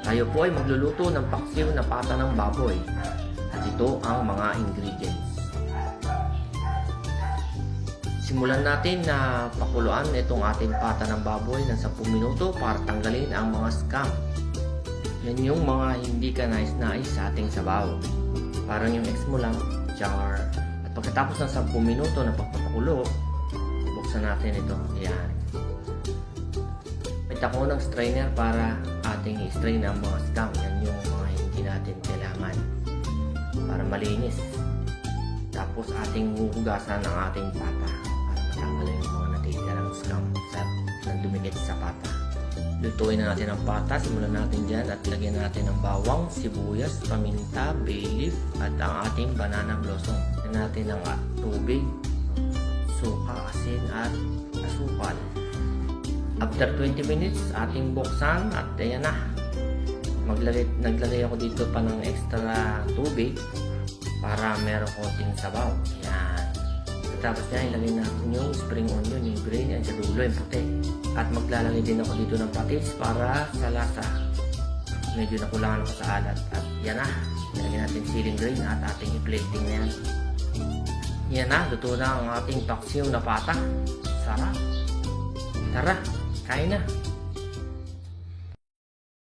Tayo po ay magluluto ng paksiw na pata ng baboy. At ito ang mga ingredients. Simulan natin na pakuluan itong ating pata ng baboy ng 10 minuto para tanggalin ang mga scum. Yan yung mga hindi ka nais-nais sa ating sabaw. Parang yung ex mo lang, char. At pagkatapos ng 10 minuto na pagpapakulo, buksan natin ito. Yan. May tako ng strainer para ating i-strain ang mga scum. Yan yung mga hindi natin kailangan para malinis. Tapos ating huhugasan ng ating pata para matanggal yung mga natitirang scum na dumikit sa pata. Lutuin na natin ang pata. Simulan natin dyan at lagyan natin ng bawang, sibuyas, paminta, bay leaf at ang ating banana blossom. Lagyan natin ng tubig, suka, asin at asukal. After 20 minutes, ating buksan at ayan na. Naglagay ako dito pa ng extra tubig para meron konting sabaw. Yan. Tapos niya, ilagay natin yung spring onion, yung green, yan sa dulo, yung puti. At maglalagay din ako dito ng patis para sa lasa. Medyo nakulangan ako sa alat. At yan na. Ilagay natin siling green at ating i-plating na yan. Yan na. Luto na ang ating paksiw na pata. Sarap. Tara, kain na.